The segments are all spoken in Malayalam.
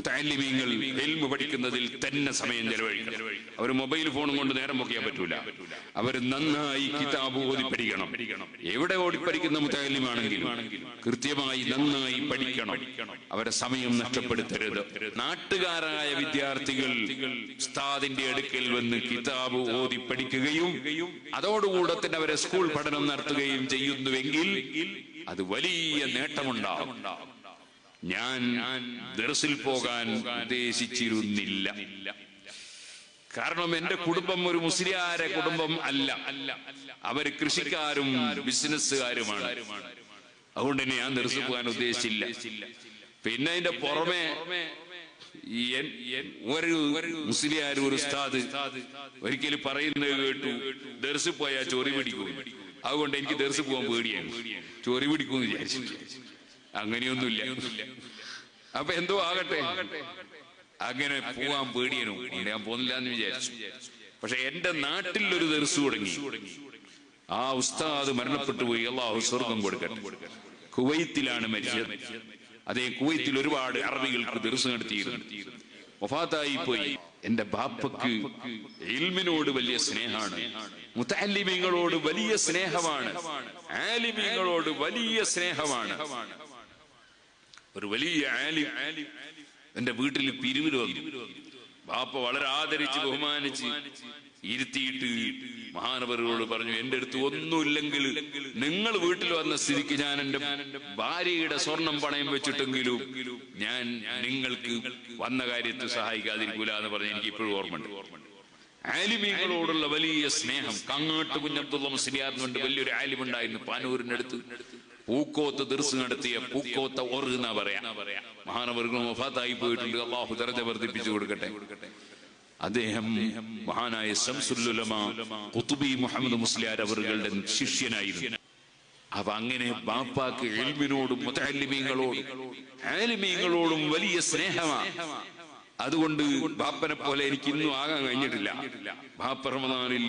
മുതഅല്ലിമീങ്ങൾ ഇൽമു പഠിക്കുന്നതിൽ തന്നെ സമയം ചെലവഴിക്കണം. അവർ മൊബൈൽ ഫോണും കൊണ്ട് നേരം പോക്കിയാൻ പറ്റൂല. അവർ നന്നായി കിതാബ് ഓതി പഠിക്കണം. എവിടെ ഓടി പഠിക്കുന്ന മുതഅല്ലിമാണെങ്കിലും കൃത്യമായി നന്നായി പഠിക്കണം. അവരെ സമയം നഷ്ടപ്പെടുത്തരുത്. നാട്ടുകാരായ വിദ്യാർത്ഥികൾ ഉസ്താദിന്റെ അടുക്കൽ വന്ന് കിതാബ് ഓതി പഠിക്കുകയും അതോടുകൂടെ തന്നെ അവരെ സ്കൂൾ പഠനം നടത്തുകയും ചെയ്യുന്നുവെങ്കിൽ അത് വലിയ നേട്ടമുണ്ടാകും. ഞാൻ ദർസിൽ പോകാൻ ഉദ്ദേശിച്ചിരുന്നില്ല. കാരണം എന്റെ കുടുംബം ഒരു മുസ്ലിയാരെ കുടുംബം അല്ല. അവര് കൃഷിക്കാരും ബിസിനസ്സുകാരുമാണ്. അതുകൊണ്ട് തന്നെ ഞാൻ ദർസിൽ പോകാൻ ഉദ്ദേശിച്ചില്ല. പിന്നെ അതിന്റെ പുറമെ ഒരു മുസ്ലിയാർ ഒരു ഉസ്താദ് ഒരിക്കലും പറയുന്നത് കേട്ടു, ദർസിൽ പോയാൽ ചൊറി പിടിക്കും. അതുകൊണ്ട് എനിക്ക് ദർസിൽ പോകാൻ പേടിയാണ്, ചൊറി പിടിക്കുമെന്ന് വിചാരിച്ചു. അങ്ങനെയൊന്നുമില്ല. അപ്പൊ എന്തോ ആകട്ടെ, അങ്ങനെ പോവാൻ പേടിയനു, ഞാൻ പോകുന്നില്ല എന്ന് വിചാരിച്ചു. പക്ഷെ എന്റെ നാട്ടിൽ ഒരു ദർസ് തുടങ്ങി. ആ ഉസ്താദ് മരണപ്പെട്ടു പോയി, അള്ളാഹു സ്വർഗം കൊടുക്കട്ടെ. കുവൈത്തിലാണ് മരിച്ചത്. അതേ കുവൈത്തിൽ ഒരുപാട് അറബികൾക്ക് ദർസ് നടത്തിയിരുന്നു. വഫാത്തായി പോയി. എന്റെ ബാപ്പക്ക് ഇൽമിനോട് വലിയ സ്നേഹമാണ്, മുതഅല്ലിമീങ്ങളോട് വലിയ സ്നേഹമാണ്, ആലിമീങ്ങളോട് വലിയ സ്നേഹമാണ്. ഒരു വലിയ ആലിം എന്റെ വീട്ടിൽ പിരിവിന് വന്നു. ബാപ്പ വളരെ ആദരിച്ച് ബഹുമാനിച്ച് ഇരുത്തിയിട്ട് മഹാനവറുകളോട് പറഞ്ഞു, എന്റെ അടുത്ത് ഒന്നുമില്ലെങ്കിൽ നിങ്ങൾ വീട്ടിൽ വന്ന സ്ഥിതിക്ക് ഞാൻ എന്റെ ഭാര്യയുടെ സ്വർണം പണയം വെച്ചിട്ടെങ്കിലും ഞാൻ നിങ്ങൾക്ക് വന്ന കാര്യത്തിൽ സഹായിക്കാതിരിക്കൂല എന്ന് പറഞ്ഞ് എനിക്ക് ഇപ്പോഴും ഓർമ്മയുണ്ട്. ആലിമീങ്ങളോടുള്ള വലിയ സ്നേഹം. കാങ്ങാട്ട് കുഞ്ഞബ്ദുള്ള മുസ്ലിയാറിനുണ്ട് വലിയൊരു ആലിമുണ്ടായിരുന്നു പാനൂരിന്റെ അടുത്ത്. പൂക്കോത്ത് ദർസ് നടത്തിയ പൂക്കോത്ത ഓറ് എന്നാ പറയാ. മഹാനവറുകളും വഫാത്തായി പോയിട്ടുണ്ട്. അള്ളാഹു ദറജ വർദ്ധിപ്പിച്ചു കൊടുക്കട്ടെ. അദ്ദേഹം മഹാനായ ശംസുൽ ഉലമ ഖുതുബി മുഹമ്മദ് മുസ്ലിയാർ അവറുകളുടെ ശിഷ്യനായിരുന്നു. അപ്പൊ അങ്ങനെ ബാപ്പാക്ക് ഇൽമിനോടും മുതഅല്ലിമീങ്ങളോടും ആലിമീങ്ങളോടും വലിയ സ്നേഹമാണ്. അതുകൊണ്ട് ബാപ്പനെ പോലെ എനിക്ക് ഇന്നും ആകാൻ കഴിഞ്ഞിട്ടില്ല. ബാപ്പ റമദാനിൽ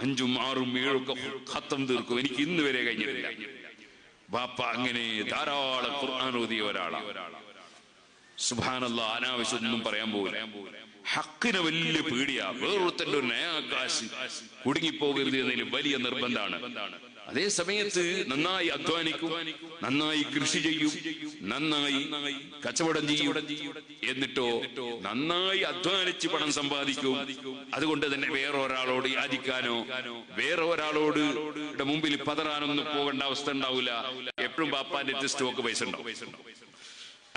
5ഉം 6ഉം 7ഉം ഖത്തം തീർക്കും. എനിക്ക് ഇന്ന് വരെ കഴിഞ്ഞിട്ടില്ല. ബാപ്പ അങ്ങനെ ധാരാളം ഖുർആൻ ഓതിയ ഒരാളാണ്. സുബ്ഹാനല്ലാഹ്, അനാവശ്യമൊന്നും പറയാൻ പോകില്ല. ഹക്കിന് വലിയ പേടിയാ. വേറൊരുത്തന്റെ ഒരു നയാകാശ് കുടുങ്ങിപ്പോകരുത് എന്നതിൽ വലിയ നിർബന്ധമാണ്. അതേ സമയത്ത് നന്നായി അധ്വാനിക്കും, നന്നായി കൃഷി ചെയ്യും, നന്നായി കച്ചവടം ചെയ്യും. എന്നിട്ടോ നന്നായി അധ്വാനിച്ച് പണം സമ്പാദിക്കും. അതുകൊണ്ട് തന്നെ വേറെ ഒരാളോട് യാചിക്കാനോ വേറെ ഒരാളോട് മുമ്പിൽ പതറാനൊന്നും പോകേണ്ട അവസ്ഥ ഉണ്ടാവില്ല. എപ്പോഴും ബാപ്പാന്റെ സ്റ്റോക്ക് പൈസ ഉണ്ടാവും.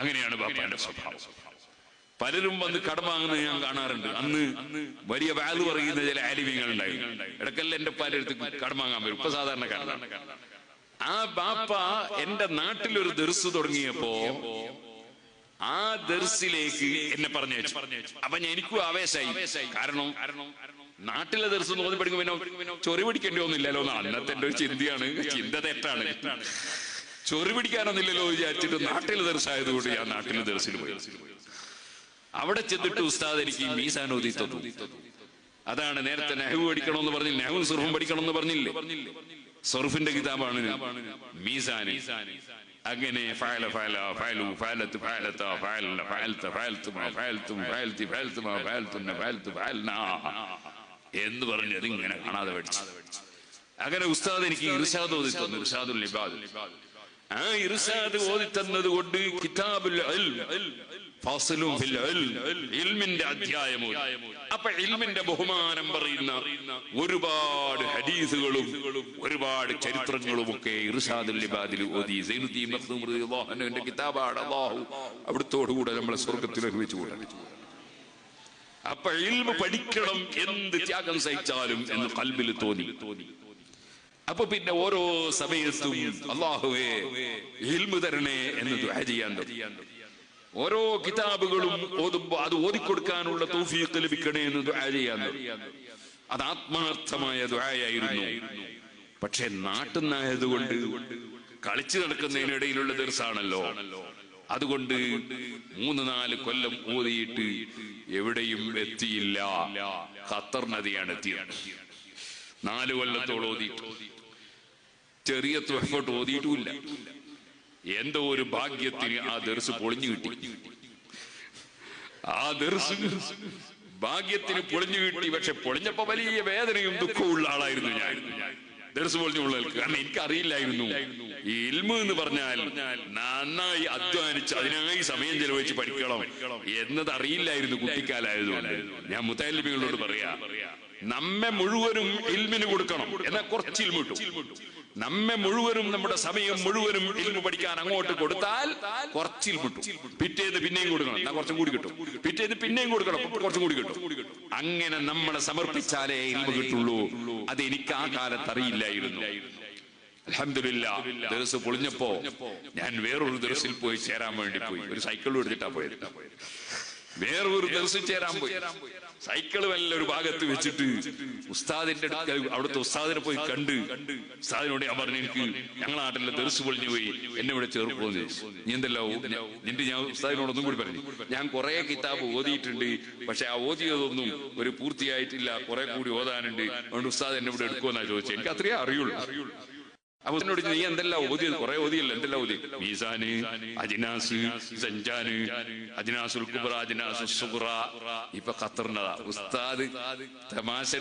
അങ്ങനെയാണ് ബാപ്പാന്റെ സ്വഭാവം. പലരും വന്ന് കടം വാങ്ങുന്നത് ഞാൻ കാണാറുണ്ട്. അന്ന് വലിയ വാല് പറയുന്ന ചില ആലിമീങ്ങൾ ഉണ്ടായിരുന്നു. ഇടക്കല്ല എന്റെ പലയിടത്ത് കടം വാങ്ങാൻ വരും. ഇപ്പൊ സാധാരണക്കാരനാണ്. ആ ബാപ്പ എന്റെ നാട്ടിലൊരു ദർസ് തുടങ്ങിയപ്പോ ആ ദർസിലേക്ക് എന്നെ പറഞ്ഞു വെച്ചു. അപ്പൊ എനിക്കും ആവേശമായി. കാരണം നാട്ടിലെ ദർസ് നോക്കി പഠിക്കുമ്പോ പിന്നെ ചൊറി പിടിക്കേണ്ടി ഒന്നുമില്ലല്ലോ എന്ന് അന്നത്തെ എന്റെ ഒരു ചിന്തയാണ്. ചിന്ത തെറ്റാണ്. ചൊറി പിടിക്കാനൊന്നുമില്ലല്ലോ വിചാരിച്ചിട്ട് നാട്ടിലെ ദർസായതുകൊണ്ട് ഞാൻ നാട്ടിലെ ദർസിൽ പോയി. അവിടെ ചെന്നിട്ട് ഉസ്താദ് എനിക്ക് മീസാൻ ഓതി തന്നു. അതാണ് നേരത്തെ നെഹ്വു പഠിക്കണമെന്ന് പറഞ്ഞില്ല, നെഹ്വും സുർഫും പഠിക്കണമെന്ന് പറഞ്ഞില്ലേ. സുർഫിന്റെ കിതാബാണ് മീസാൻ. അങ്ങനെ ഫഅല ഫഅല ഫഅലു ഫഅലതു ഫഅലത ഫഅലന ഫഅൽത ഫഅൽതുമ ഫഅൽതും ഫഅൽതി ഫഅൽതുമ ഫഅൽതുന്ന ഫഅൽതു ഫഅൽനാ എന്ന് പറഞ്ഞു അതിങ്ങനെ കാണാതെ പഠിച്ചു. അങ്ങനെ ഉസ്താദ് എനിക്ക് ഇർശാദ് ഓതി തന്നു, ഇർശാദുൽ ഇബാദ്. ആ ഇർശാദ് ഓതി തന്നത് കൊണ്ട് കിതാബുൽ ഇൽം ഫാസിലും ഫിൽ ഇൽം, ഇൽമിന്റെ അധ്യായം. അപ്പൊ ഇൽമിന്റെ ബഹുമാനം പറയുന്ന ഒരുപാട് ഹദീസുകളും ഒരുപാട് ചരിത്രങ്ങളും ഒക്കെ ഇർശാദുൽ ഇബാദിൽ ഓതി. സൈനുദ്ദീൻ മഖ്ദൂം റളിയല്ലാഹു അൻഹുവിന്റെ കിതാബാണ്. അല്ലാഹു അവിടുത്തോടുകൂടെ നമ്മളെ സ്വർഗ്ഗത്തിൽ ഒരുമിച്ച് കൂട്ടണം. അപ്പൊ ഇൽമ് പഠിക്കണം, എന്ത് ത്യാഗം സഹിച്ചാലും എന്ന് ഖൽബിൽ തോന്നി. അപ്പൊ പിന്നെ ഓരോ സമയത്തും അല്ലാഹുവേ ഇൽമു തരണേ എന്ന് ദുആ ചെയ്യാൻ തുടങ്ങി. ഓരോ കിതാബുകളും ഓതുമ്പോ അത് ഓതിക്കൊടുക്കാനുള്ള തൗഫീഖ് ലഭിക്കണേ എന്ന് ദുആ ചെയ്യാൻ തുടങ്ങി. അത് ആത്മാർത്ഥമായ ദുആയായിരുന്നു. പക്ഷെ നാട്ടുന്നായതുകൊണ്ട് കളിച്ചു നടക്കുന്നതിനിടയിലുള്ള ദർസാണല്ലോ. അതുകൊണ്ട് 3-4 കൊല്ലം ഓതിയിട്ട് എവിടെയും എത്തിയില്ല. ഖത്തർ നദിയാണ് എത്തിയത്. 4 കൊല്ലത്തോളം ഓതിയിട്ട് ചെറിയ തുഹഫത്ത് ഓതിയിട്ടുമില്ല. എന്തോ ഒരു ഭാഗ്യത്തിന് ആ ദർസ് പൊളിഞ്ഞു കിട്ടി. ആ ദർസ് ഭാഗ്യത്തിന് പൊളിഞ്ഞു കിട്ടി. പക്ഷെ പൊളിഞ്ഞപ്പോ വലിയ വേദനയും ദുഃഖവും ഉള്ള ആളായിരുന്നു ഞാൻ. ദർസ് പൊളിഞ്ഞുള്ള കാരണം എനിക്കറിയില്ലായിരുന്നു ഈ ഇൽമു എന്ന് പറഞ്ഞാൽ നന്നായി അധ്വാനിച്ച് അതിനായി സമയം ചെലവഴിച്ച് പഠിക്കണം എന്നത് അറിയില്ലായിരുന്നു കുട്ടിക്കാലായതുകൊണ്ട്. ഞാൻ മുത്തഅല്ലിമീങ്ങളോട് പറയാ, നമ്മെ മുഴുവനും ഇൽമിന് കൊടുക്കണം, എന്നാൽ കുറച്ച് ഇൽമു കിട്ടും. നമ്മെ മുഴുവനും നമ്മുടെ സമയം മുഴുവനും ഇൽമു പഠിക്കാൻ അങ്ങോട്ട് കൊടുത്താൽ കുറച്ച് ഇൽമു കിട്ടും. പിറ്റേന്ന് പിന്നെയും കൊടുക്കണം, എന്നാൽ കുറച്ചും കൂടി കിട്ടും. പിറ്റേന്ന് പിന്നെയും കൊടുക്കണം, കുറച്ചും കൂടി കിട്ടും. അങ്ങനെ നമ്മളെ സമർപ്പിച്ചാലേ ഇൽമു കിട്ടുള്ളൂ. അത് എനിക്ക് ആ കാലത്ത് അറിയില്ലായിരുന്നു. അൽഹംദുലില്ലാഹ് ദർസ് പൊളിഞ്ഞപ്പോ ഞാൻ വേറൊരു ദർസിൽ പോയി ചേരാൻ വേണ്ടി പോയി. ഒരു സൈക്കിൾ എടുത്തിട്ടാ പോയത്. വേറൊരു ദർസിൽ ചേരാൻ പോയി. സൈക്കിള് വല്ല ഒരു ഭാഗത്ത് വെച്ചിട്ട് ഉസ്താദിന്റെ അവിടുത്തെ ഉസ്താദിനെ പോയി കണ്ട് ഉസ്താദിനോട് ഞാൻ പറഞ്ഞു, എനിക്ക് ഞങ്ങളെ നാട്ടിലെ ദർസ് പൊളിഞ്ഞു പോയി, എന്നെ ഇവിടെ ചേർക്കുമെന്ന് ചോദിച്ചു. നീ എന്തല്ലോ നിന്റെ ഞാൻ ഉസ്താദിനോട് ഒന്നും കൂടി പറഞ്ഞു, ഞാൻ കുറെ കിതാബ് ഓതിയിട്ടുണ്ട്, പക്ഷെ ആ ഓതിയതൊന്നും ഒരു പൂർത്തിയായിട്ടില്ല, കുറെ കൂടി ഓതാനുണ്ട്, അതുകൊണ്ട് ഉസ്താദ് എന്നെ ഇവിടെ എടുക്കുമെന്നാ ചോദിച്ചത്. എനിക്ക് അത്രയേ അറിയുള്ളൂ. അപ്പൊ എന്നോട് നീ എന്തെല്ലാം ഓതിയത്? കുറെ ഓതിയല്ലോ, എന്തെല്ലാം ഓതി? മീസാന്, അജ്നാസ്, സഞ്ചാന്, അജ്നാസുൽ കുബ്ര, അജ്നാസുൽ സുഗ്റ. ഇപ്പൊ ഖത്തറിനതാ ഉസ്താദ് തമാശ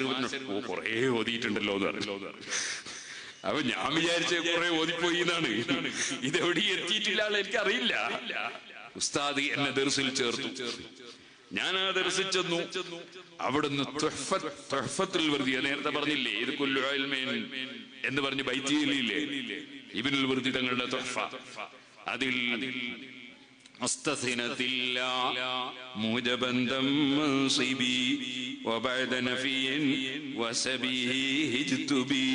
കുറെ ഓതിയിട്ടുണ്ടല്ലോ എന്ന് പറഞ്ഞു. അപ്പൊ ഞാൻ വിചാരിച്ച കുറെ ഓതിപ്പോയി എന്നാണ്. ഇതെവിടെ എത്തിയിട്ടില്ല എനിക്കറിയില്ല. ഉസ്താദ് എന്നെ ദർസിൽ ചേർത്തു. ഞാൻ ആ ദർസിൽ ചെന്നു. അവിടുന്ന് തുഹ്ഫത്തുൽ വർദിയ, നേരത്തെ പറഞ്ഞില്ലേ ഇത് കുല്ലു ഇൽമിൻ എന്ന് പറഞ്ഞ് ബൈത്തിയിലില്ലേ ഇബ്നുൽ വർദി തങ്ങളുടെ തുഹ്ഫ, അതിൽ മുസ്തസിനത്തില്ല മുജബന്തം മൻസിബി വബഅദ നഫിയൻ വസബിഹി ഹിജ്തുബി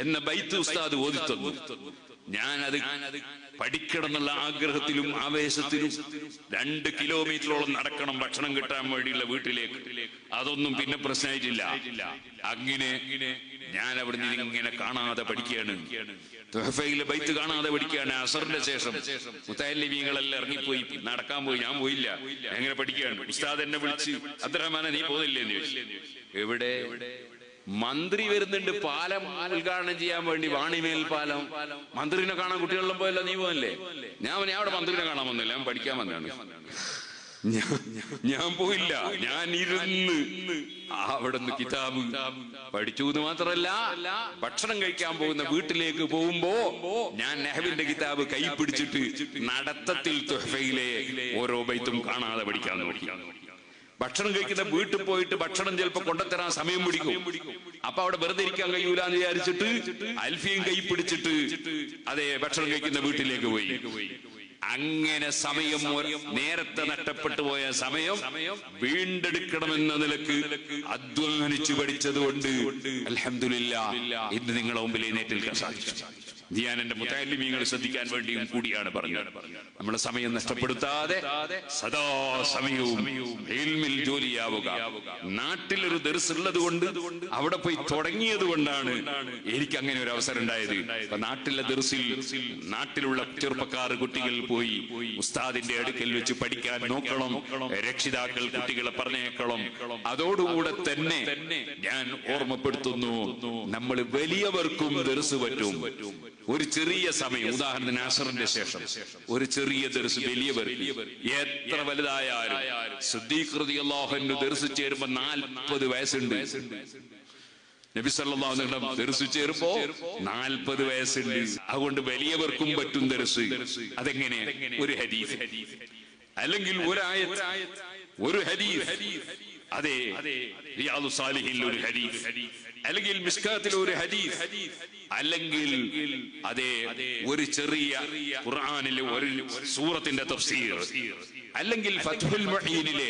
എന്ന ബൈത്ത് ഉസ്താദ് ഓതി തന്നു. ഞാനത് പഠിക്കണം എന്നുള്ള ആഗ്രഹത്തിലും ആവേശത്തിലും 2 കിലോമീറ്ററോളം നടക്കണം ഭക്ഷണം കിട്ടാൻ വേണ്ടിയുള്ള വീട്ടിലേക്ക്. അതൊന്നും പിന്നെ പ്രശ്നമായിട്ടില്ല. അങ്ങനെ ഞാൻ അവിടുന്ന് ഇങ്ങനെ കാണാതെ പഠിക്കുകയാണ്. തുഹഫയിലെ ബൈത്ത് കാണാതെ പഠിക്കുകയാണ്. അസറിന്റെ ശേഷം മുത്തഅല്ലിമീങ്ങളെല്ലാം ഇറങ്ങിപ്പോയി, നടക്കാൻ പോയി. ഞാൻ പോയില്ല. എങ്ങനെ പഠിക്കുകയാണ്. ഉസ്താദ് എന്നെ വിളിച്ച്, അബ്ദുറഹ്മാനെ നീ പോകുന്നില്ലേ എന്ന് ചോദിച്ചു. എവിടെ? മന്ത്രി വരുന്നുണ്ട് പാലം ഉദ്ഘാടനം ചെയ്യാൻ വേണ്ടി, വാണിമേൽ പാലം. മന്ത്രിനെ കാണാൻ കുട്ടികളെല്ലാം പോയല്ലോ, നീ പോകല്ലേ? ഞാൻ അവിടെ മന്ത്രിനെ കാണാൻ വന്നില്ല, ഞാൻ പഠിക്കാൻ വന്നാണ്. ഞാൻ പോയില്ല. ഞാൻ ഇരുന്ന് അവിടുന്ന് കിതാബ് പഠിച്ചു എന്ന് മാത്രമല്ല, ഭക്ഷണം കഴിക്കാൻ പോകുന്ന വീട്ടിലേക്ക് പോകുമ്പോ ഞാൻ നഹ്വിന്റെ കിതാബ് കൈ പിടിച്ചിട്ട് നടത്തത്തിൽ തുഹഫയിലെ ഓരോ ബൈത്തും കാണാതെ പഠിക്കാൻ നോക്കി. ഭക്ഷണം കഴിക്കുന്ന വീട്ടിൽ പോയിട്ട് ഭക്ഷണം ചിലപ്പോ കൊണ്ടുത്തരാൻ സമയം പിടിക്കും. അപ്പൊ അവിടെ വെറുതെ ഇരിക്കാൻ കഴിയൂല എന്ന് വിചാരിച്ചിട്ട് അൽഫിയും കൈ പിടിച്ചിട്ട് അതെ ഭക്ഷണം കഴിക്കുന്ന വീട്ടിലേക്ക് പോയി. അങ്ങനെ സമയം, നേരത്തെ നഷ്ടപ്പെട്ടു പോയ സമയം വീണ്ടെടുക്കണമെന്ന നിലക്ക് അധ്വാനിച്ചു പഠിച്ചത് കൊണ്ട് അൽഹംദുലില്ലാഹ് ഇന്ന് നിങ്ങളുടെ മുമ്പിൽ എഴുന്നേറ്റ് നിൽക്കാൻ സാധിച്ചു. ഞാൻ എന്റെ മുത്തഅല്ലിമീങ്ങൾ ശ്രദ്ധിക്കാൻ വേണ്ടിയും കൂടിയാണ് പറഞ്ഞത്. നമ്മുടെ സമയം നഷ്ടപ്പെടുത്താതെ സദാ സമയവും ഇൽമിൽ ജോലിയാവുക. നാട്ടിലൊരു ദർസ് ഉള്ളത് കൊണ്ട് അവിടെ പോയി തുടങ്ങിയത് കൊണ്ടാണ് എനിക്ക് അങ്ങനെ ഒരു അവസരം ഉണ്ടായത്. അപ്പൊ നാട്ടിലെ ദർസിൽ നാട്ടിലുള്ള ചെറുപ്പക്കാർ കുട്ടികൾ പോയി ഉസ്താദിന്റെ അടുക്കൽ വെച്ച് പഠിക്കാൻ നോക്കണം. രക്ഷിതാക്കൾ കുട്ടികളെ പറഞ്ഞേക്കണം. അതോടുകൂടെ തന്നെ ഞാൻ ഓർമ്മപ്പെടുത്തുന്നു, നമ്മൾ വലിയവർക്കും ദർസ് പറ്റും. ഒരു ചെറിയ സമയം, ഉദാഹരണത്തിന് അസറിന്റെ ശേഷം ഒരു ചെറിയ ദർസ് വലിയവർ എത്ര വലുതായാലും, സിദ്ദീഖ് റളിയല്ലാഹു അൻഹു ദർസ് ചേരുമ്പോ 40 വയസ്സുണ്ട്. നബി സല്ലല്ലാഹു അലൈഹി വസല്ലം ദർസ് ചേരുമ്പോ 40 വയസ്സുണ്ട്. അതുകൊണ്ട് വലിയവർക്കും പറ്റും ദർസ്. അതെങ്ങനെ? ഒരു ഹദീസ്, അല്ലെങ്കിൽ ഒരു ആയത്ത്, ഒരു ഹദീസ്. അതെ, റിയാദുസ് സാലിഹീനിൽ ഒരു ഹദീസ്, അല്ലെങ്കിൽ മിസ്കാത്തിൽ ഒരു ഹദീസ്, അല്ലെങ്കിൽ അതെ ഒരു ചെറിയ ഖുർആനിലെ ഒരു സൂറത്തിന്റെ തഫ്സീർ, അല്ലെങ്കിൽ ഫത്ഹുൽ മുഈനിലെ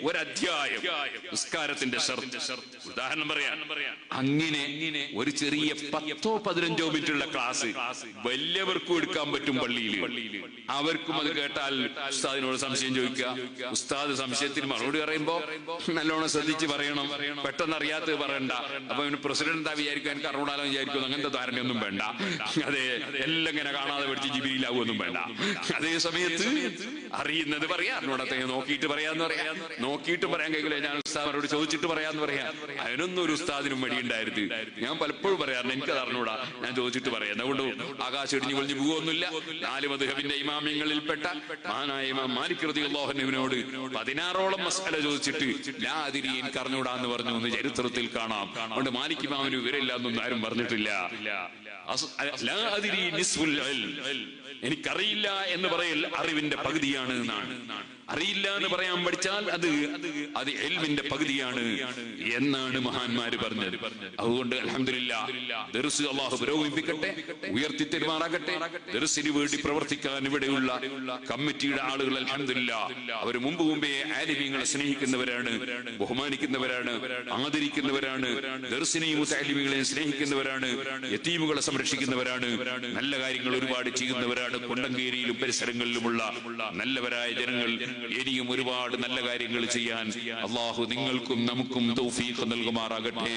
ഒരു അധ്യായം, നിസ്കാരത്തിന്റെ ശർത്ത്. ഉദാഹരണം പറയാം, അങ്ങനെ ഒരു ചെറിയ 10-15 മിനിറ്റുള്ള ക്ലാസ് വലിയവർക്കും എടുക്കാൻ പറ്റും പള്ളിയിൽ. അവർക്കും അത് കേട്ടാൽ ഉസ്താദിനോട് സംശയം ചോദിക്കുക. ഉസ്താദ് സംശയത്തിന് മറുപടി പറയുമ്പോ നല്ലോണം ശ്രദ്ധിച്ച് പറയണം. പെട്ടെന്ന് അറിയാത്തത് പറയണ്ട. അപ്പൊ പ്രസിഡന്റ് എന്താ വിചാരിക്കും, എനിക്ക് അറിവുടാലോ വിചാരിക്കും, അങ്ങനത്തെ ധാരണയൊന്നും വേണ്ട. അതെ, എല്ലാം ഇങ്ങനെ കാണാതെ പഠിച്ച് ജിബിയിലാവുമൊന്നും വേണ്ട. അതേ സമയത്ത് അറിയുന്നത് പറയാം, അറിഞ്ഞൂടത്തെ നോക്കിയിട്ട് പറയാന്ന് പറയാം. നോക്കിയിട്ട് പറയാൻ കഴിയില്ല, ഞാൻ ഉസ്താദിനോട് ചോദിച്ചിട്ട് പറയാന്ന് പറയാം. അതിനൊന്നും ഒരു ഉസ്താദിനും മടിയുണ്ടായിരുന്നു. ഞാൻ പലപ്പോഴും പറയാറുണ്ട്, എനിക്കത് അറിഞ്ഞൂടാ, ഞാൻ ചോദിച്ചിട്ട് പറയാം. അതുകൊണ്ട് ആകാശം ഇടിഞ്ഞു പൊളിഞ്ഞു പോകുന്നില്ല. 4 മദ്ഹബിന്റെ ഇമാമിങ്ങളിൽപ്പെട്ട മഹാനായ ഇമാം മാലിക് റളിയല്ലാഹു അൻഹുവിനോട് 16ഓളം മസ്അല ചോദിച്ചിട്ട് ലാ അദ്രി, എനിക്ക് അറിഞ്ഞൂടാ എന്ന് പറഞ്ഞു എന്ന് ചരിത്രത്തിൽ കാണാം. അതുകൊണ്ട് മാലിക് ഇമാമിന് വിവരമില്ല എന്നൊന്നും ആരും പറഞ്ഞിട്ടില്ല. ലാ അദ്രി നിസ്ഫുൽ ഇൽം, എനിക്കറിയില്ല എന്ന് പറയൽ അറിവിന്റെ പകുതിയാണ് എന്നാണ്. അറിയില്ല എന്ന് പറയാൻ പഠിച്ചാൽ അത് ഇൽമിന്റെ പകുതിയാണ് എന്നാണ് മഹാന്മാര് പറഞ്ഞത്. അതുകൊണ്ട് അൽഹംദുലില്ലാഹ് ദർസ് അല്ലാഹു പുരോഗമിപ്പിക്കട്ടെ, ഉയർത്തി തെരുമാറാകട്ടെ. ദർസിന് വേണ്ടി പ്രവർത്തിക്കാൻ ഇവിടെയുള്ള കമ്മിറ്റിയുടെ ആളുകൾ അൽഹംദുലില്ലാഹ് അവർ മുമ്പേ ആലിമീങ്ങളെ സ്നേഹിക്കുന്നവരാണ്, ബഹുമാനിക്കുന്നവരാണ്, ആദരിക്കുന്നവരാണ്. ദർസിനെയും മുതഅല്ലിമീങ്ങളെയും സ്നേഹിക്കുന്നവരാണ്, യതീമുകളെ സംരക്ഷിക്കുന്നവരാണ്, നല്ല കാര്യങ്ങൾ ഒരുപാട് ചെയ്യുന്നവരാണ്. കൊണ്ടങ്കേരിയിലും പരിസരങ്ങളിലുമുള്ള നല്ലവരായ ജനങ്ങൾ ഇനിയും ഒരുപാട് നല്ല കാര്യങ്ങൾ ചെയ്യാൻ അല്ലാഹു നിങ്ങൾക്കും നമുക്കും തൗഫീഖ് നൽകുമാറാകട്ടെ.